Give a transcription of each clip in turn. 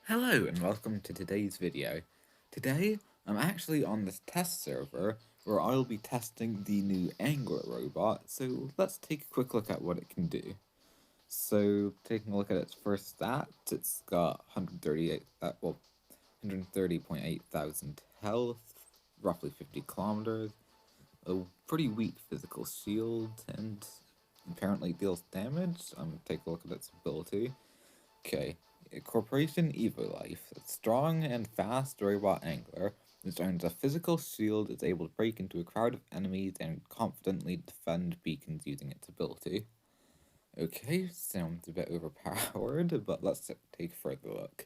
Hello and welcome to today's video. Today, I'm actually on this test server where I'll be testing the new ANGLER robot, so let's take a quick look at what it can do. So, taking a look at its first stats, it's got 130.8 thousand health, roughly 50 kilometers, a pretty weak physical shield, and apparently deals damage. I'm gonna take a look at its ability. Okay, Corporation Life, a strong and fast robot angler, which owns a physical shield, is able to break into a crowd of enemies and confidently defend beacons using its ability. Okay, sounds a bit overpowered, but let's take a further look.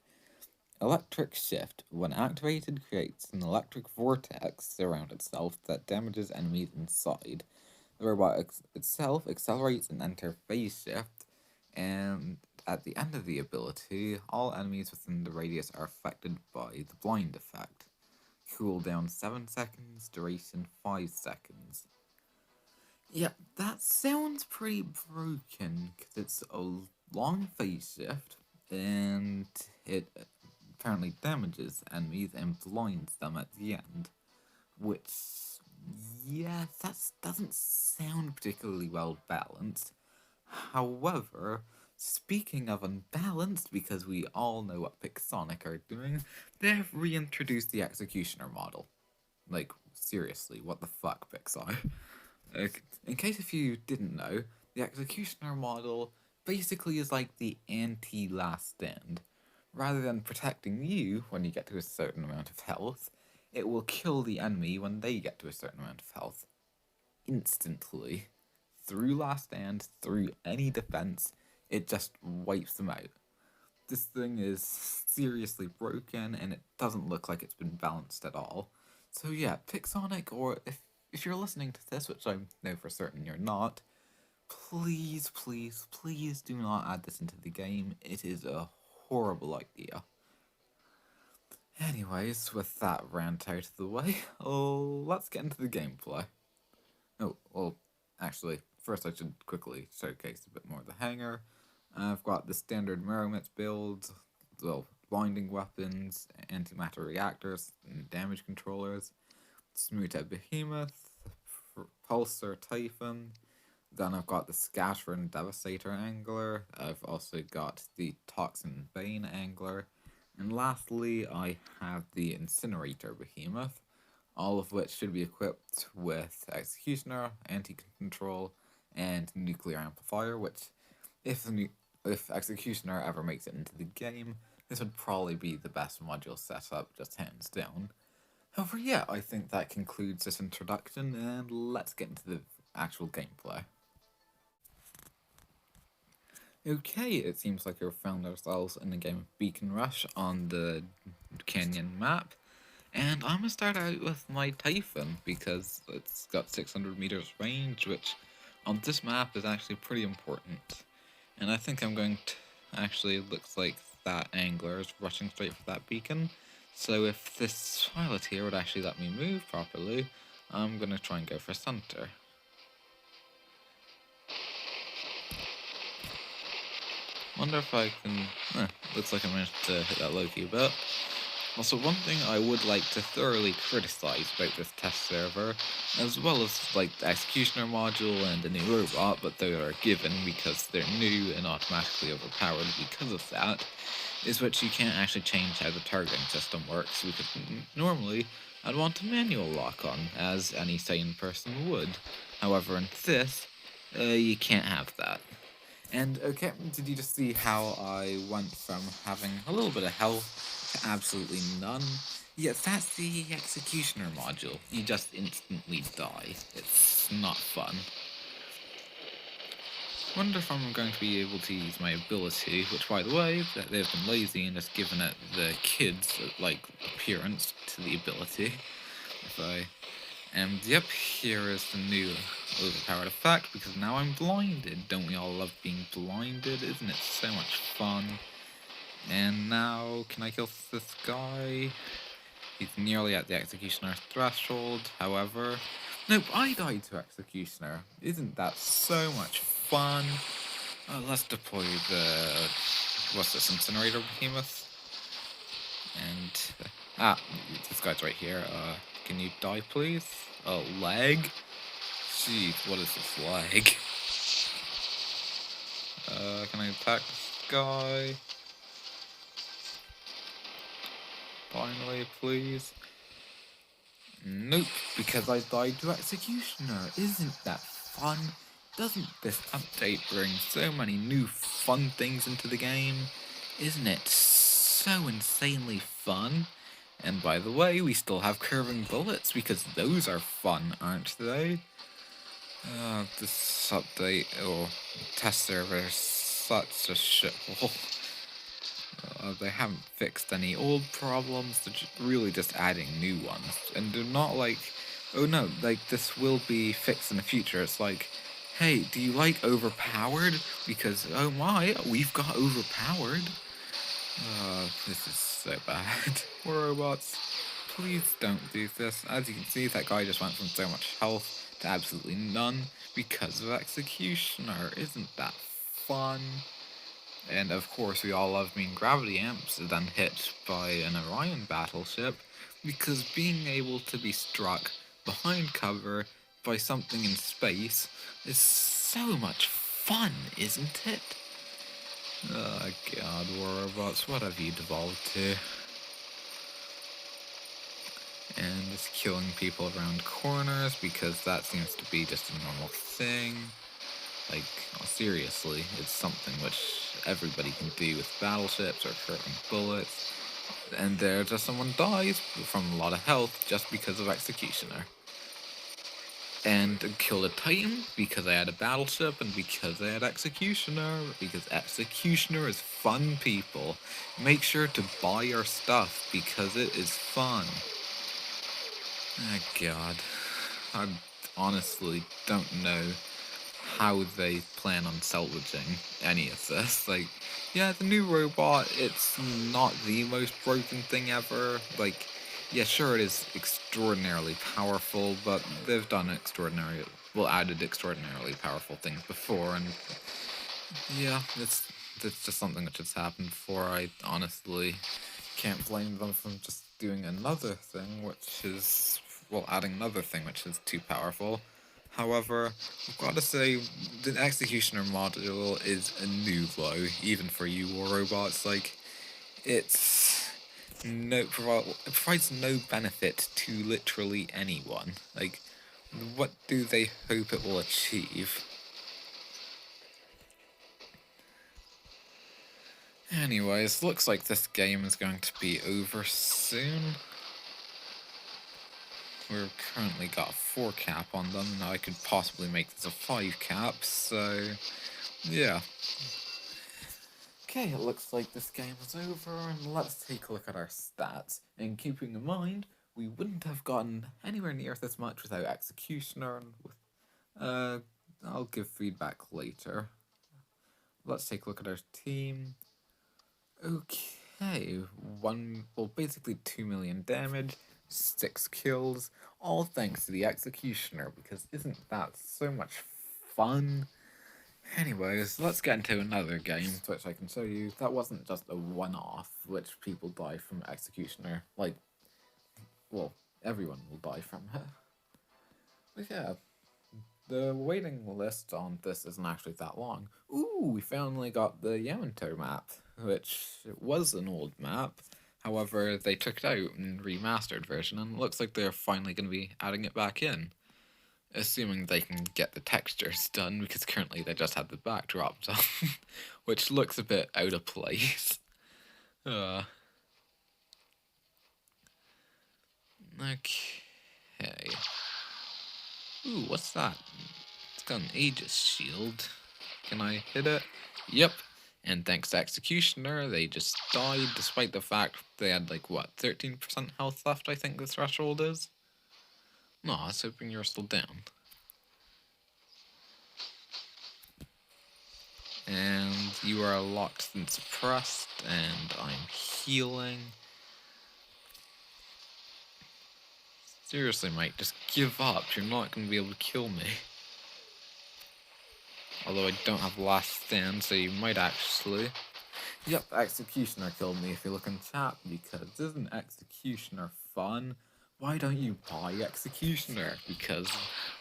Electric Shift, when activated, creates an electric vortex around itself that damages enemies inside. The robot itself accelerates and enters phase shift, and at the end of the ability, all enemies within the radius are affected by the blind effect. Cooldown 7 seconds, duration 5 seconds. Yeah, that sounds pretty broken, because it's a long phase shift, and it apparently damages enemies and blinds them at the end. Which, yeah, that doesn't sound particularly well balanced. However, speaking of unbalanced, because we all know what Pixonic are doing, they've reintroduced the Executioner model. Like, seriously, what the fuck, Pixar? In case if you didn't know, the Executioner model basically is like the anti-Last Stand. Rather than protecting you when you get to a certain amount of health, it will kill the enemy when they get to a certain amount of health. Instantly. Through Last Stand, through any defense, it just wipes them out. This thing is seriously broken, and it doesn't look like it's been balanced at all. So yeah, Pixonic, or if you're listening to this, which I know for certain you're not, please, please, please do not add this into the game. It is a horrible idea. Anyways, with that rant out of the way, let's get into the gameplay. Oh, well, actually, first I should quickly showcase a bit more of the hangar. I've got the standard Meromits build, well, blinding weapons, antimatter reactors, and damage controllers, Smooth Behemoth, Pulsar Typhon. Then I've got the Scatter and Devastator Angler. I've also got the Toxin Bane Angler. And lastly, I have the Incinerator Behemoth, all of which should be equipped with Executioner, Anti-Control, and Nuclear Amplifier, which, if Executioner ever makes it into the game, this would probably be the best module setup, just hands down. However, yeah, I think that concludes this introduction, and let's get into the actual gameplay. Okay, it seems like we've found ourselves in a game of Beacon Rush on the Canyon map. And I'm going to start out with my Typhon, because it's got 600 meters range, which on this map is actually pretty important. And I think I'm going to... Actually, it looks like that angler is rushing straight for that beacon. So if this pilot here would actually let me move properly, I'm going to try and go for center. Wonder if I can... looks like I managed to hit that Loki a bit. Also, one thing I would like to thoroughly criticize about this test server, as well as like the Executioner module and the new robot, but they are given because they're new and automatically overpowered because of that, is which you can't actually change how the targeting system works, because normally I'd want a manual lock-on, as any sane person would. However, in this, you can't have that. And okay, did you just see how I went from having a little bit of health to absolutely none? Yeah, that's the Executioner module. You just instantly die. It's not fun. Wonder if I'm going to be able to use my ability, which by the way, they've been lazy and just given it the kids, like, appearance to the ability. And yep, here is the new overpowered effect, because now I'm blinded. Don't we all love being blinded? Isn't it so much fun? And now, can I kill this guy? He's nearly at the Executioner threshold, however... Nope, I died to Executioner. Isn't that so much fun? Let's deploy the... what's this, Incinerator Behemoth? And this guy's right here. Can you die, please? Oh, leg? Jeez, what is this leg? Can I attack this guy? Finally, please. Nope, because I died to Executioner. Isn't that fun? Doesn't this update bring so many new fun things into the game? Isn't it so insanely fun? And by the way, we still have curving bullets because those are fun, aren't they? This update or test server is such a shithole. They haven't fixed any old problems, they're really just adding new ones. And they're not like, oh no, like this will be fixed in the future. It's like, hey, do you like overpowered? Because, oh my, we've got overpowered. This is so bad. Robots, please don't do this. As you can see, that guy just went from so much health to absolutely none because of Executioner. Isn't that fun? And of course, we all love being gravity amps then hit by an Orion battleship, because being able to be struck behind cover by something in space is so much fun, isn't it? Oh god, War Robots, what have you devolved to? And just killing people around corners, because that seems to be just a normal thing. Like, oh, seriously, it's something which everybody can do with battleships or curving bullets. And there just someone dies from a lot of health just because of Executioner. And killed a Titan because I had a battleship and because I had Executioner. Because Executioner is fun, people. Make sure to buy our stuff because it is fun. Oh god. I honestly don't know how they plan on salvaging any of this. Like, yeah, the new robot, it's not the most broken thing ever. Like, yeah, sure, it is extraordinarily powerful, but they've done added extraordinarily powerful things before, and yeah, it's just something which has happened before. I honestly can't blame them from just doing another thing, which is, well, adding another thing which is too powerful. However, I've got to say, the Executioner module is a new low, even for you War Robots. Like, it provides no benefit to literally anyone. Like, what do they hope it will achieve? Anyways, looks like this game is going to be over soon. We've currently got a 4 cap on them, now I could possibly make this a 5 cap, so yeah. Okay, it looks like this game is over, and let's take a look at our stats. And keeping in mind, we wouldn't have gotten anywhere near this much without Executioner, and with, I'll give feedback later. Let's take a look at our team. Okay, basically 2 million damage, 6 kills, all thanks to the Executioner, because isn't that so much fun? Anyways, let's get into another game, which I can show you. That wasn't just a one-off, which people die from Executioner. Like, well, everyone will die from it. But yeah, the waiting list on this isn't actually that long. Ooh, we finally got the Yamato map, which was an old map. However, they took it out in remastered version, and it looks like they're finally going to be adding it back in. Assuming they can get the textures done, because currently they just have the backdrop done, which looks a bit out of place. Okay. Ooh, what's that? It's got an Aegis shield. Can I hit it? Yep. And thanks to Executioner, they just died, despite the fact they had, like, what, 13% health left, I think the threshold is? No, I was hoping you were still down. And you are locked and suppressed, and I'm healing. Seriously, mate, just give up. You're not going to be able to kill me. Although I don't have last stand, so you might actually. Yep, Executioner killed me if you look in chat, because isn't Executioner fun? Why don't you buy Executioner? Because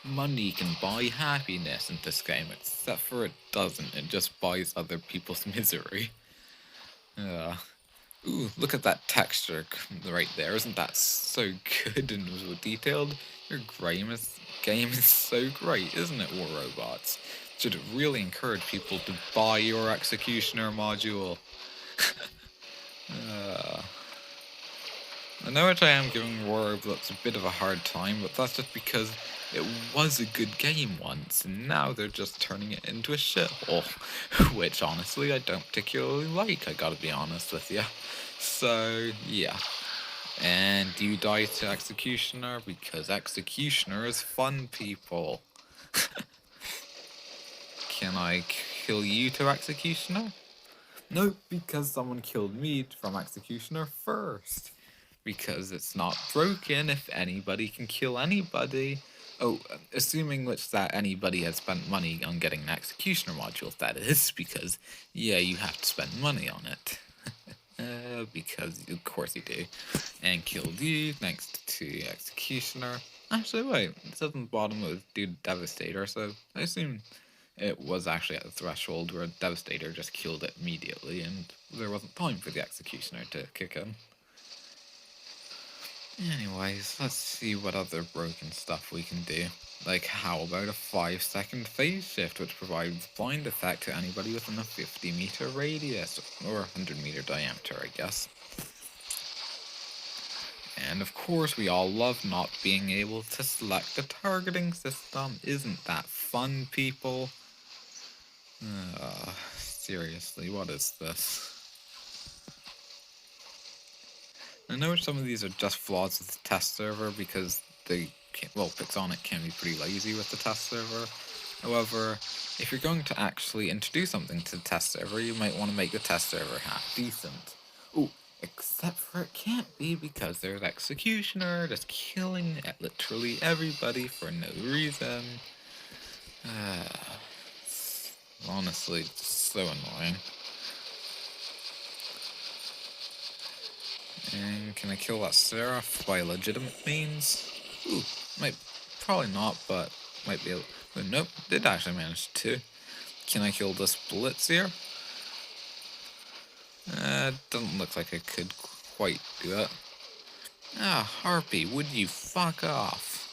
money can buy happiness in this game, except for it doesn't, it just buys other people's misery. Ooh, look at that texture right there, isn't that so good and so detailed? Your game is so great, isn't it, War Robots? Should really encourage people to buy your Executioner module. I know I am giving War Robots a bit of a hard time, but that's just because it was a good game once, and now they're just turning it into a shithole. Which, honestly, I don't particularly like, I gotta be honest with you. So, yeah. And you die to Executioner because Executioner is fun, people. Can I kill you to Executioner? No, because someone killed me from Executioner first. Because it's not broken if anybody can kill anybody. Oh, assuming which that anybody has spent money on getting an Executioner module, that is, because, yeah, you have to spend money on it. Because of course you do. And killed you, thanks to Executioner. Actually, wait, it says on the bottom it was Dude Devastator, so I assume it was actually at the threshold where Devastator just killed it immediately, and there wasn't time for the Executioner to kick in. Anyways, let's see what other broken stuff we can do. Like, how about a 5-second phase shift, which provides blind effect to anybody within a 50-meter radius, or 100-meter diameter, I guess. And of course, we all love not being able to select the targeting system. Isn't that fun, people? Seriously, what is this? I know some of these are just flaws with the test server because Pixonic can be pretty lazy with the test server. However, if you're going to actually introduce something to the test server, you might want to make the test server half decent. Ooh, except for it can't be because there's Executioner just killing literally everybody for no reason. Honestly, it's so annoying. And can I kill that Seraph by legitimate means? Ooh, probably not, but might be able. But nope, did actually manage to. Can I kill this Blitz here? Doesn't look like I could quite do it. Ah, Harpy, would you fuck off?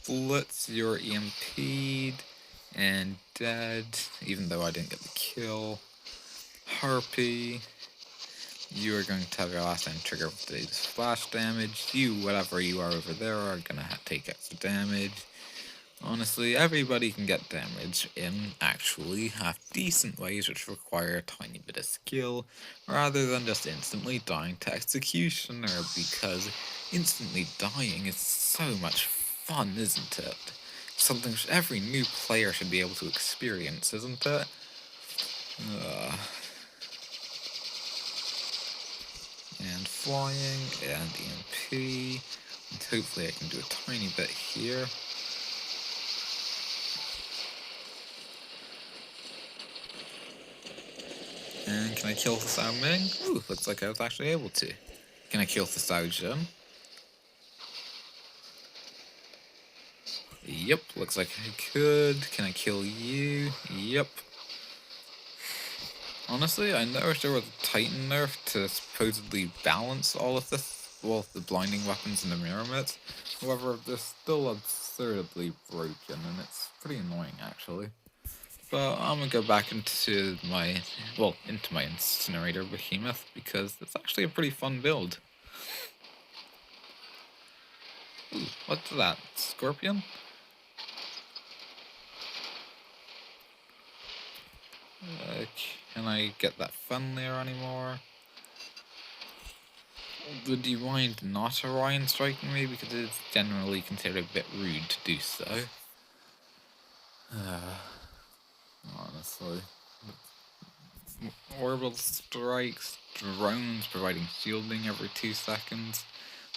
Blitz, you're EMP'd and dead, even though I didn't get the kill. Harpy, you are going to have your last time trigger with the splash damage. You, whatever you are over there, are gonna take extra damage. Honestly, everybody can get damage in actually half-decent ways which require a tiny bit of skill, rather than just instantly dying to Executioner, because instantly dying is so much fun, isn't it? Something every new player should be able to experience, isn't it? And flying, and EMP, and hopefully I can do a tiny bit here. And can I kill the Sao Ming? Ooh, looks like I was actually able to. Can I kill the Sao Jin? Yep, looks like I could. Can I kill you? Yep. Honestly, I noticed there was a Titan nerf to supposedly balance all of this, well, the blinding weapons and the mirror mitts. However, they're still absurdly broken, and it's pretty annoying, actually. But I'm gonna go back into my Incinerator Behemoth, because it's actually a pretty fun build. Ooh, what's that? Scorpion? Can I get that fun there anymore? Would you mind not Orion striking me? Because it's generally considered a bit rude to do so. Honestly. Orbital strikes, drones providing shielding every 2 seconds.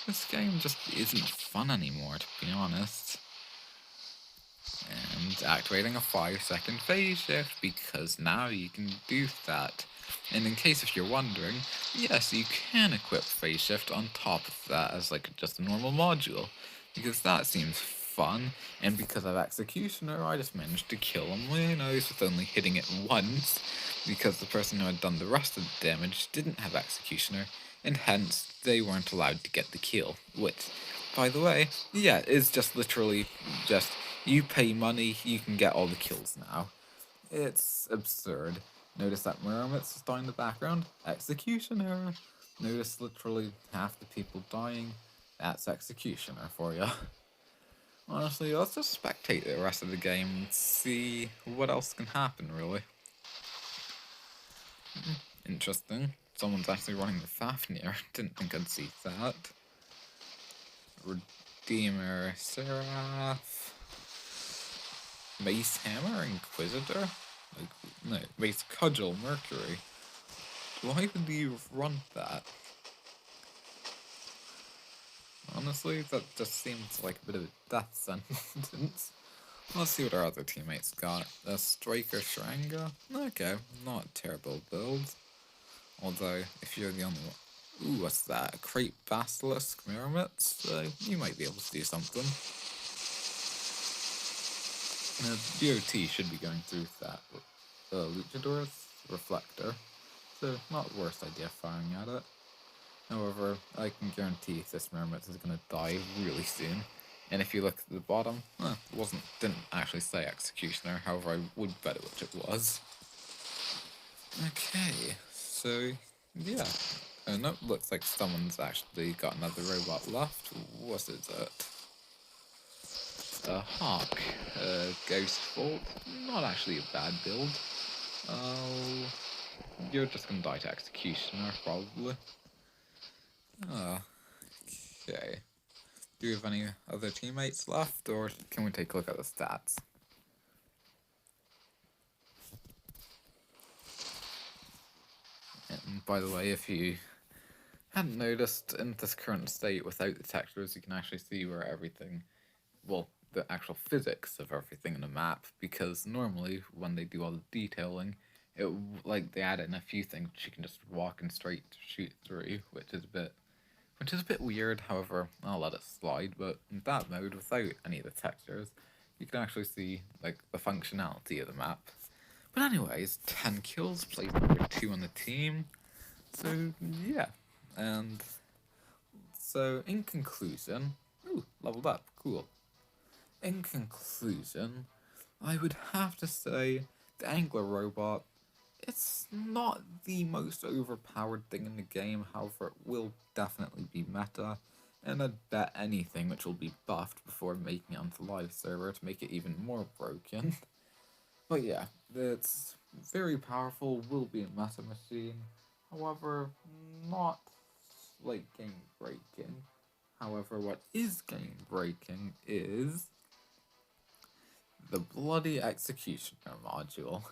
This game just isn't fun anymore, to be honest. and activating a 5-second phase shift, because now you can do that. And in case if you're wondering, yes, you can equip phase shift on top of that as like just a normal module, because that seems fun. And because of Executioner, I just managed to kill him with only hitting it once, because the person who had done the rest of the damage didn't have Executioner, and hence they weren't allowed to get the kill. Which, by the way, yeah, is just literally just you pay money, you can get all the kills now. It's absurd. Notice that Muramitz is dying in the background? Executioner. Notice literally half the people dying? That's Executioner for you. Honestly, let's just spectate the rest of the game and see what else can happen, really. Interesting. Someone's actually running the Fafnir. Didn't think I'd see that. Redeemer, Seraph. Mace Hammer, Inquisitor? No, Mace Cudgel, Mercury. Why would you run that? Honestly, that just seems like a bit of a death sentence. Let's see what our other teammates got. A Striker Shranga? Okay, not a terrible build. Although, if you're the only one... Ooh, what's that? A Crepe Basilisk Miramitz? You might be able to do something. BOT should be going through that. Luchador's Reflector, so not the worst idea firing at it. However, I can guarantee this Mermaid is going to die really soon. And if you look at the bottom, didn't actually say Executioner, however I would bet which it was. Okay, so yeah. No, looks like someone's actually got another robot left. What is it? A Hawk, Ghost Bolt, not actually a bad build. You're just gonna die to Executioner, probably. Okay. Do you have any other teammates left, or can we take a look at the stats? And by the way, if you hadn't noticed, in this current state, without the textures, you can actually see where everything, well, the actual physics of everything in the map, because normally when they do all the detailing, they add in a few things you can just walk and straight shoot through, which is a bit weird. However, I'll let it slide. But in that mode, without any of the textures, you can actually see like the functionality of the map. But anyways, 10 kills, place number 2 on the team. So yeah, and so in conclusion, ooh, leveled up, cool. In conclusion, I would have to say the Angler robot, it's not the most overpowered thing in the game, however it will definitely be meta, and I'd bet anything which will be buffed before making it onto live server to make it even more broken. But yeah, it's very powerful, will be a meta machine, however, not like game breaking. However, what is game breaking is the bloody Executioner module.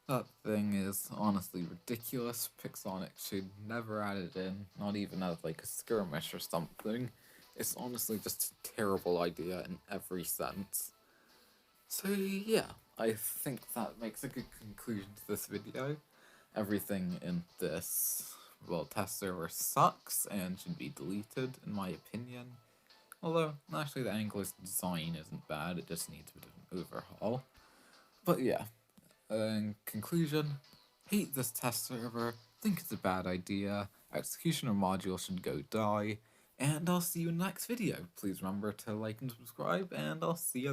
That thing is honestly ridiculous. Pixonic should never add it in, not even as like a skirmish or something. It's honestly just a terrible idea in every sense. So yeah, I think that makes a good conclusion to this video. Everything in this, well, test server sucks and should be deleted, in my opinion. Although, actually the Angler's design isn't bad, it just needs a bit of an overhaul. But yeah, in conclusion, hate this test server, think it's a bad idea, Executioner module should go die, and I'll see you in the next video. Please remember to like and subscribe, and I'll see you